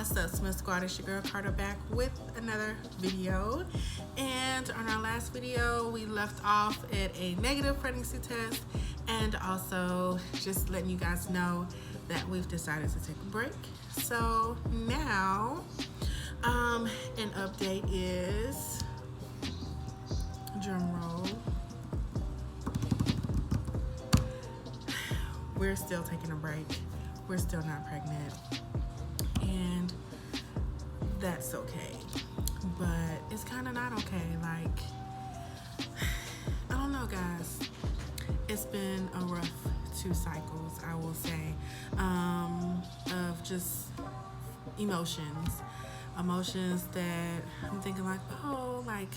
What's up, Smith Squad? It's your girl Carter back with another video. And on our last video, we left off at a negative pregnancy test and also just letting you guys know that we've decided to take a break. So now, an update is, drum roll, we're still taking a break. We're still not pregnant. And that's okay, but it's kind of not okay. Like, I don't know, guys. It's been a rough 2 cycles, I will say, of just emotions that I'm thinking like, oh, like,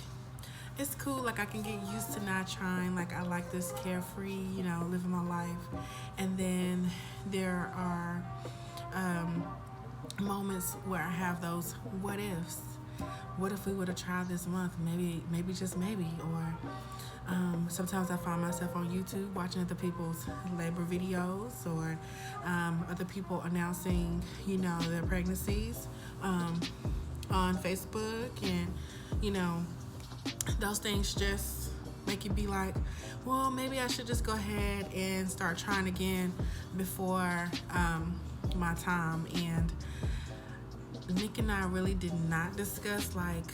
it's cool, like I can get used to not trying, like I like this carefree, living my life. And then there are moments where I have those what ifs. What if we would have tried this month? Maybe just maybe. Or sometimes I find myself on YouTube watching other people's labor videos, or other people announcing, their pregnancies on Facebook, and those things just make you be like, well, maybe I should just go ahead and start trying again before my time. And Nick and I really did not discuss like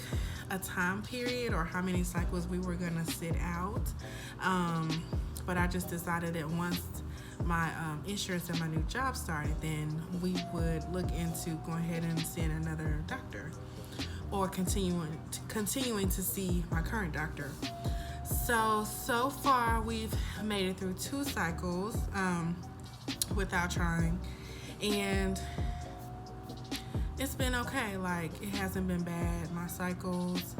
a time period or how many cycles we were gonna sit out, but I just decided that once my insurance and my new job started, then we would look into going ahead and seeing another doctor, or continuing to see my current doctor. So far we've made it through 2 cycles without trying, and it's been okay. Like, it hasn't been bad. My cycles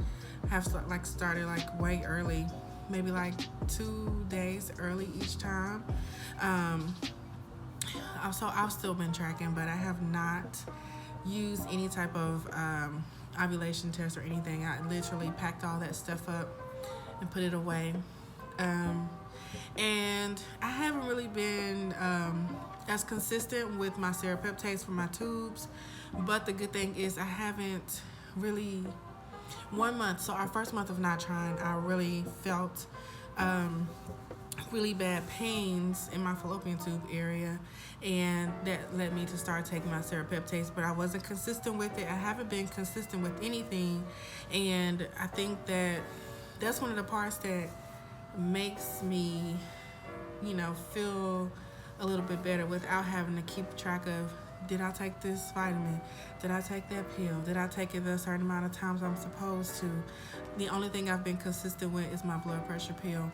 have started like way early, maybe like 2 days early each time. Also, I've still been tracking, but I have not used any type of ovulation test or anything. I literally packed all that stuff up and put it away. And I haven't really been as consistent with my serapeptase for my tubes, but the good thing is I haven't really, 1 month, so our first month of not trying, I really felt really bad pains in my fallopian tube area, and that led me to start taking my serapeptase, but I wasn't consistent with it. I haven't been consistent with anything, and I think that that's one of the parts that makes me, feel a little bit better without having to keep track of, did I take this vitamin? Did I take that pill? Did I take it a certain amount of times I'm supposed to? The only thing I've been consistent with is my blood pressure pill.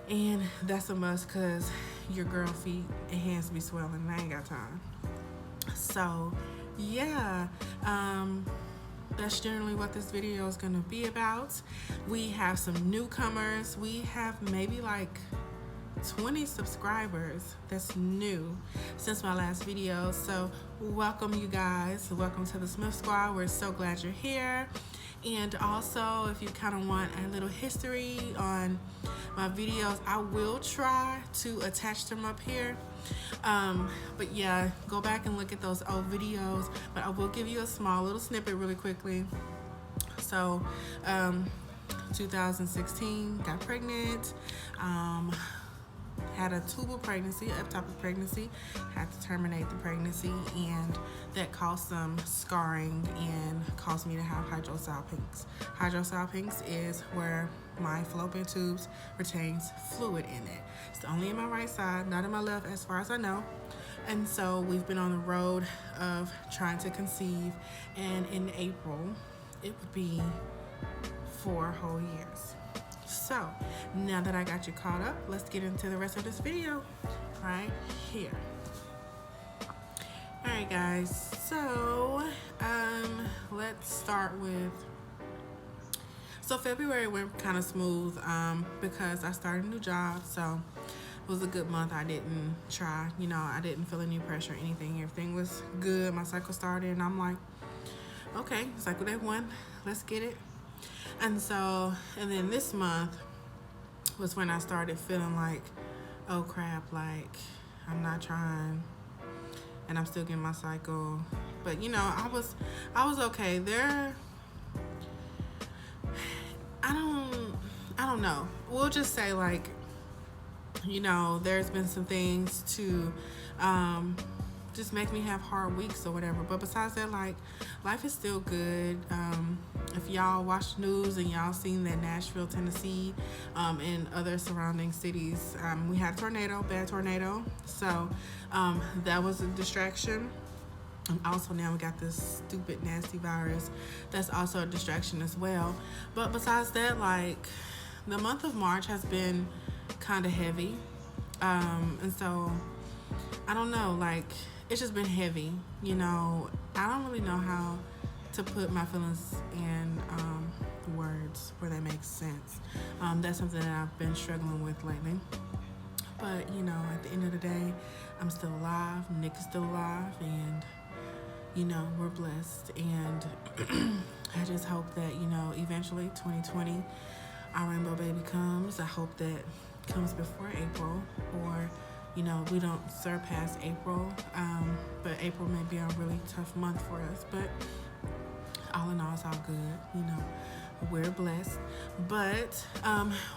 And that's a must, because your girl feet and hands be swelling and I ain't got time. So yeah, that's generally what this video is going to be about. We have some newcomers. We have maybe like 20 subscribers that's new since my last video. So welcome, you guys. Welcome to the Smith Squad. We're so glad you're here. And also, if you kind of want a little history on my videos, I will try to attach them up here. But yeah, go back and look at those old videos, but I will give you a small little snippet really quickly. So 2016, got pregnant, had a tubal pregnancy, ectopic pregnancy, had to terminate the pregnancy, and that caused some scarring and caused me to have hydrosalpinx. Hydrosalpinx is where my fallopian tubes retains fluid in it. It's only in my right side, not in my left as far as I know. And so we've been on the road of trying to conceive, and in April it would be 4 whole years. So now that I got you caught up, let's get into the rest of this video right here. Alright guys, so let's start with, so February went kind of smooth because I started a new job, so it was a good month. I didn't try, I didn't feel any pressure or anything. Everything was good. My cycle started and I'm like, okay, cycle day 1, let's get it. And then this month was when I started feeling like, oh crap, like I'm not trying. and I'm still getting my cycle. But you know, I was okay. I don't know. We'll just say, like, you know, there's been some things to just make me have hard weeks or whatever. But besides that, like, life is still good. If y'all watch the news and y'all seen that Nashville, Tennessee, and other surrounding cities, we had a tornado, bad tornado. So that was a distraction. And also now we got this stupid, nasty virus that's also a distraction as well. But besides that, like, the month of March has been kind of heavy. And so, I don't know, like, it's just been heavy. You know, I don't really know how to put my feelings in words where that makes sense. That's something that I've been struggling with lately. But, you know, at the end of the day, I'm still alive. Nick is still alive. And, you know, we're blessed. And I just hope that, you know, eventually 2020, our rainbow baby comes. I hope that comes before April, or, you know, we don't surpass April. But April may be a really tough month for us. But all in all, it's all good. You know, we're blessed. But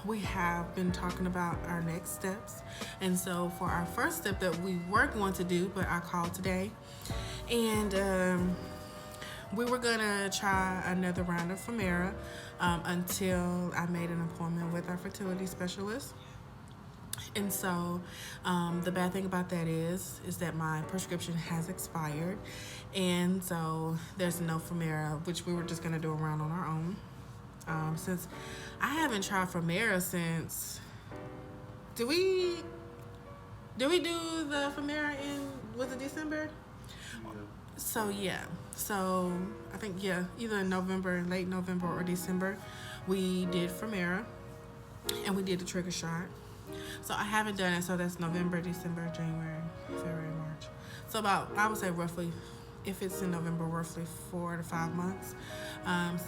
we have been talking about our next steps. And so for our first step that we were going to do, but I called today, and we were gonna try another round of Femera until I made an appointment with our fertility specialist. And so the bad thing about that is that my prescription has expired, and so there's no Femera, which we were just gonna do a round on our own. Since I haven't tried Femera since, did we do the Femera was it December? So yeah, so I think, yeah, either in November, late November or December, we did Femera, and we did the trigger shot. So I haven't done it, so that's November, December, January, February, March. So about, I would say roughly, if it's in November, roughly 4 to 5 months.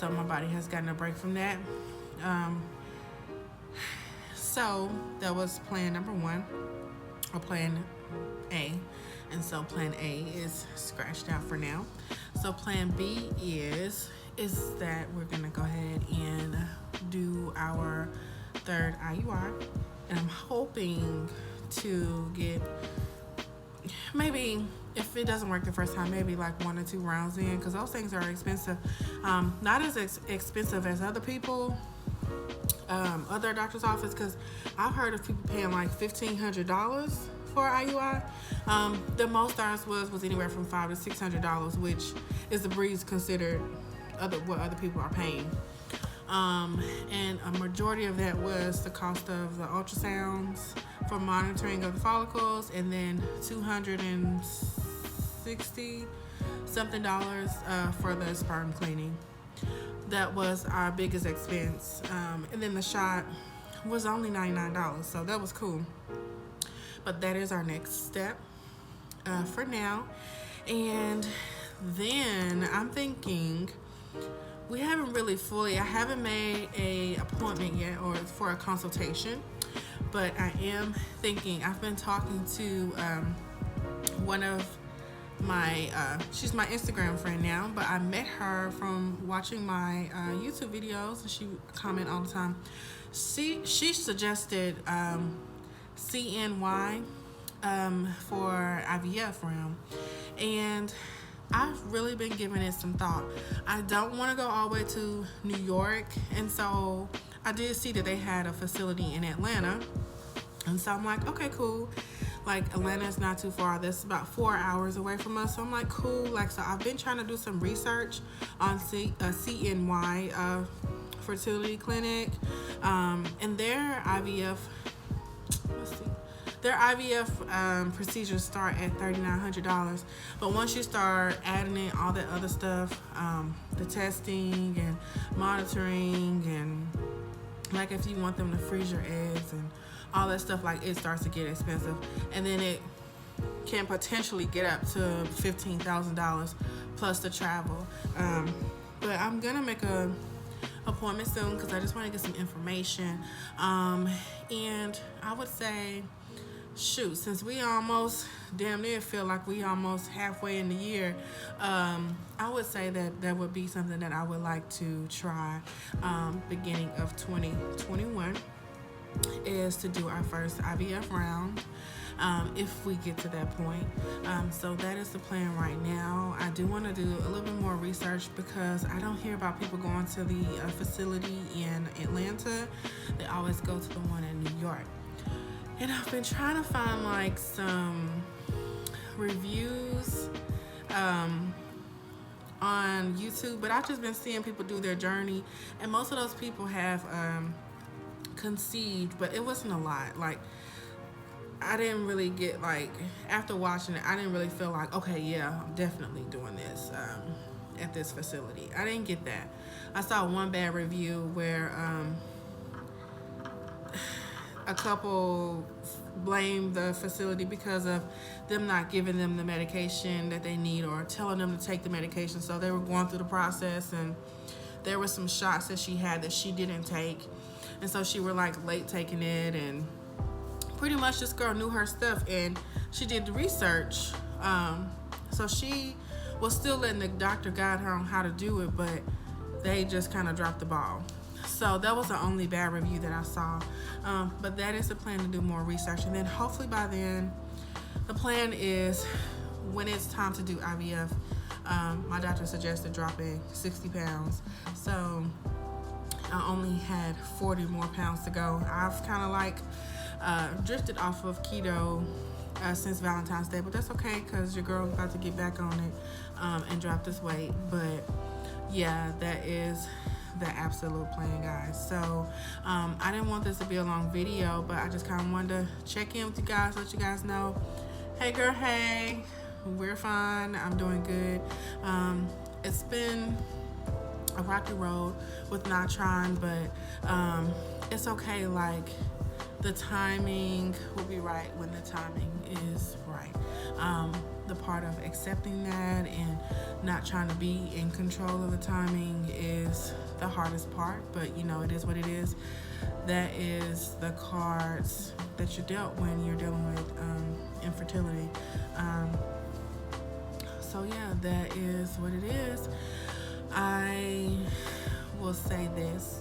So my body has gotten a break from that. So that was plan number 1, or plan A. And so plan A is scratched out for now. So plan B is that we're gonna go ahead and do our 3rd IUI. And I'm hoping to get, maybe, if it doesn't work the first time, maybe like 1 or 2 rounds in, because those things are expensive. Not as expensive as other people, other doctor's office, because I've heard of people paying like $1,500 for IUI. The most ours was anywhere from $500 to $600, which is a breeze considered what other people are paying. And a majority of that was the cost of the ultrasounds for monitoring of the follicles, and then $260 something for the sperm cleaning. That was our biggest expense. And then the shot was only $99, so that was cool. But that is our next step for now. And then I'm thinking, we haven't really I haven't made a appointment yet, or for a consultation, but I am thinking, I've been talking to one of my, she's my Instagram friend now, but I met her from watching my YouTube videos, and she comment all the time. She suggested CNY for IVF round, and I've really been giving it some thought. I don't want to go all the way to New York, and so I did see that they had a facility in Atlanta, and so I'm like, okay, cool. Like, Atlanta is not too far. That's about 4 hours away from us, so I'm like, cool. Like, so I've been trying to do some research on CNY fertility clinic, and their IVF. Their IVF procedures start at $3,900, but once you start adding in all that other stuff, the testing and monitoring, and like if you want them to freeze your eggs and all that stuff, like, it starts to get expensive, and then it can potentially get up to $15,000 plus the travel. But I'm gonna make a appointment soon, because I just want to get some information, and I would say shoot, since we almost damn near feel like we almost halfway in the year, I would say that that would be something that I would like to try beginning of 2021 is to do our first IVF round. If we get to that point. So that is the plan right now. I do want to do a little bit more research because I don't hear about people going to the facility in Atlanta. They always go to the one in New York. And I've been trying to find like some reviews on YouTube, but I've just been seeing people do their journey, and most of those people have conceived, but it wasn't a lot. Like, I didn't really get, like, after watching it, I didn't really feel like, okay, yeah, I'm definitely doing this at this facility. I didn't get that. I saw one bad review where a couple blamed the facility because of them not giving them the medication that they need or telling them to take the medication. So they were going through the process, and there were some shots that she had that she didn't take. And so she were, like, late taking it, and pretty much this girl knew her stuff, and she did the research. So she was still letting the doctor guide her on how to do it, but they just kind of dropped the ball. So that was the only bad review that I saw. But that is the plan, to do more research. And then hopefully by then, the plan is when it's time to do IVF, my doctor suggested dropping 60 pounds. So I only had 40 more pounds to go. I've kind of like drifted off of keto since Valentine's Day, but that's okay because your girl's about to get back on it and drop this weight. But yeah, that is the absolute plan, guys. So I didn't want this to be a long video, but I just kind of wanted to check in with you guys, let you guys know, hey girl, hey, we're fine, I'm doing good. It's been a rocky road with not trying, but it's okay. Like, the timing will be right when the timing is right. The part of accepting that and not trying to be in control of the timing is the hardest part, but you know, it is what it is. That is the cards that you're dealt when you're dealing with infertility. So yeah, that is what it is. I will say this,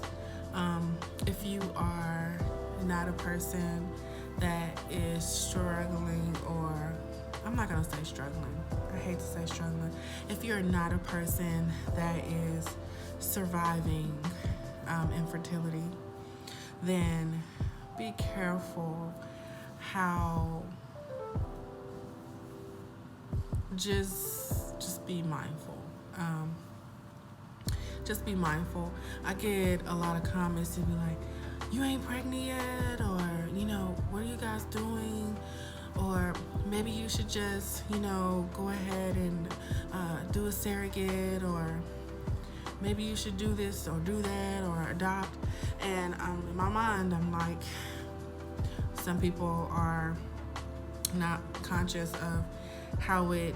if you are not a person that is struggling, or I'm not gonna say struggling, I hate to say struggling. If you're not a person that is surviving infertility, then be careful how, just be mindful. Just be mindful. I get a lot of comments to be like, you ain't pregnant yet, or, you know, what are you guys doing? Or maybe you should just, you know, go ahead and do a surrogate, or maybe you should do this or do that or adopt. And in my mind, I'm like, some people are not conscious of how it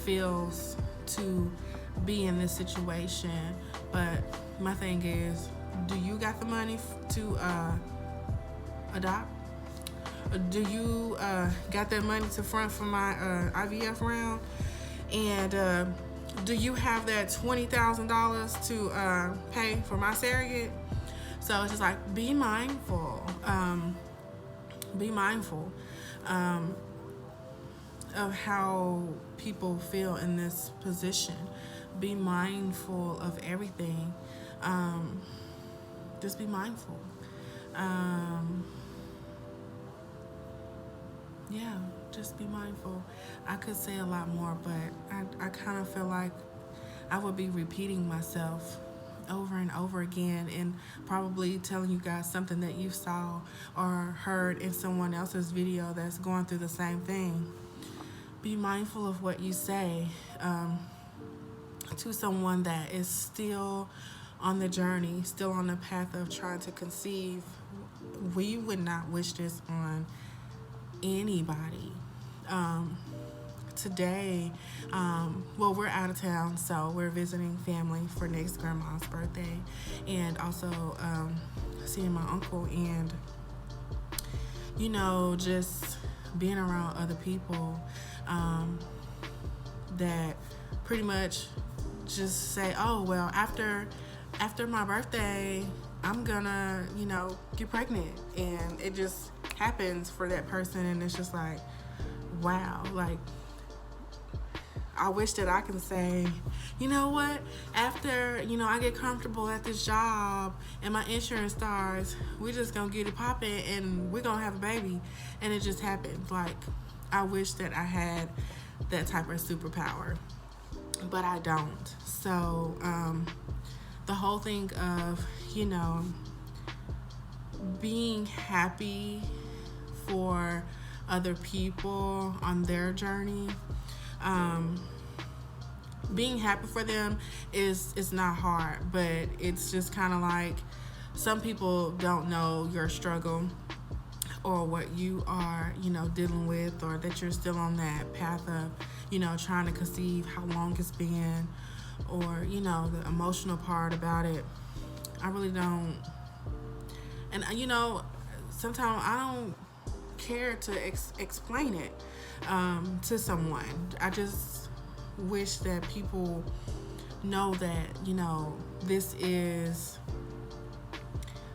feels to be in this situation. But my thing is, do you got the money to adopt? Do you got that money to front for my IVF round? And do you have that $20,000 to pay for my surrogate? So it's just like, be mindful. Be mindful of how people feel in this position. Be mindful of everything. Just be mindful. Yeah, just be mindful. I could say a lot more, but I kind of feel like I would be repeating myself over and over again, and probably telling you guys something that you saw or heard in someone else's video that's going through the same thing. Be mindful of what you say to someone that is still on the journey, still on the path of trying to conceive. We would not wish this on anybody. Today, well, we're out of town, so we're visiting family for next grandma's birthday, and also seeing my uncle, and you know, just being around other people that pretty much just say, oh, well, after my birthday, I'm gonna, get pregnant. And it just happens for that person. And it's just like, wow, like, I wish that I can say, you know what, after, I get comfortable at this job and my insurance starts, we're just gonna get it popping and we're gonna have a baby. And it just happened. Like, I wish that I had that type of superpower, but I don't. So, the whole thing of, being happy for other people on their journey, being happy for them is not hard, but it's just kind of like some people don't know your struggle or what you are, dealing with, or that you're still on that path of, trying to conceive, how long it's been, or, the emotional part about it. I really don't. And, sometimes I don't care to explain it to someone. I just wish that people know that,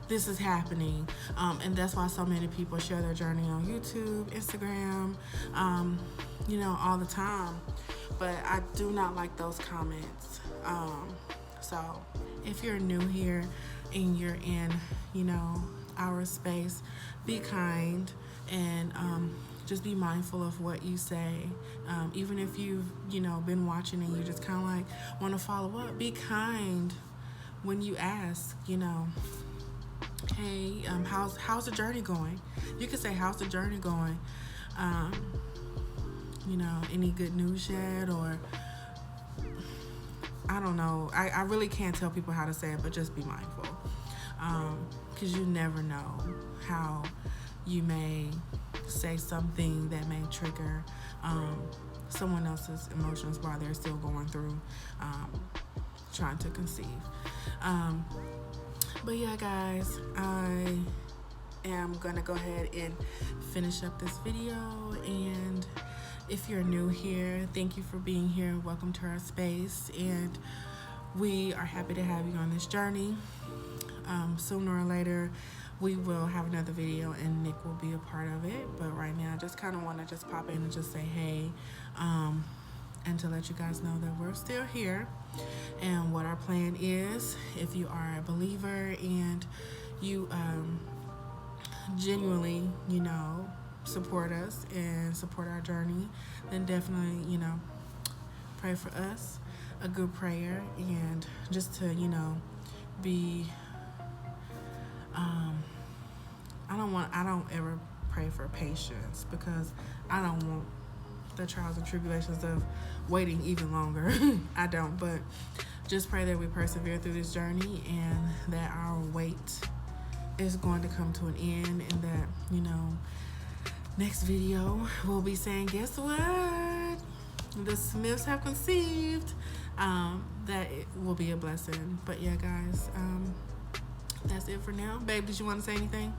this is happening, and that's why so many people share their journey on YouTube, Instagram, all the time. But I do not like those comments. So if you're new here and you're in, our space, be kind and just be mindful of what you say. Even if you've, been watching and you just kind of like want to follow up, be kind when you ask, hey, how's the journey going? You can say, how's the journey going? Any good news yet? Or I don't know. I really can't tell people how to say it, but just be mindful. Because you never know how you may say something that may trigger someone else's emotions while they're still going through trying to conceive. But yeah, guys, I am gonna go ahead and finish up this video. And if you're new here, thank you for being here. Welcome to our space, and we are happy to have you on this journey. Sooner or later, we will have another video and Nick will be a part of it. But right now, I just kind of want to just pop in and just say hey, and to let you guys know that we're still here and what our plan is. If you are a believer and you genuinely, support us and support our journey, then definitely, pray for us, a good prayer, and just to, be, I don't ever pray for patience, because I don't want the trials and tribulations of waiting even longer. I don't, but just pray that we persevere through this journey and that our wait is going to come to an end, and that, next video we'll be saying, guess what? The Smiths have conceived. That it will be a blessing. But yeah, guys, that's it for now. Babe, did you want to say anything?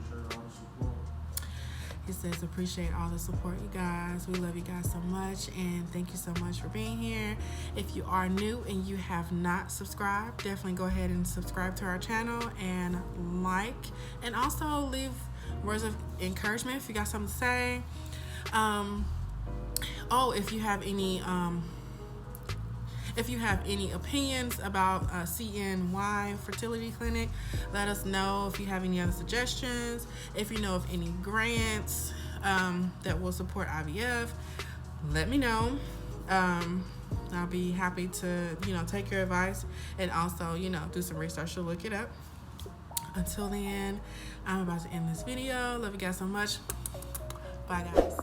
Appreciate all the support. He says, appreciate all the support, you guys. We love you guys so much, and thank you so much for being here. If you are new and you have not subscribed, definitely go ahead and subscribe to our channel and like, and also leave words of encouragement if you got something to say. If you have any opinions about CNY Fertility Clinic, let us know. If you have any other suggestions, if you know of any grants that will support IVF, let me know. I'll be happy to, take your advice and also, do some research to look it up. Until then, I'm about to end this video. Love you guys so much. Bye, guys.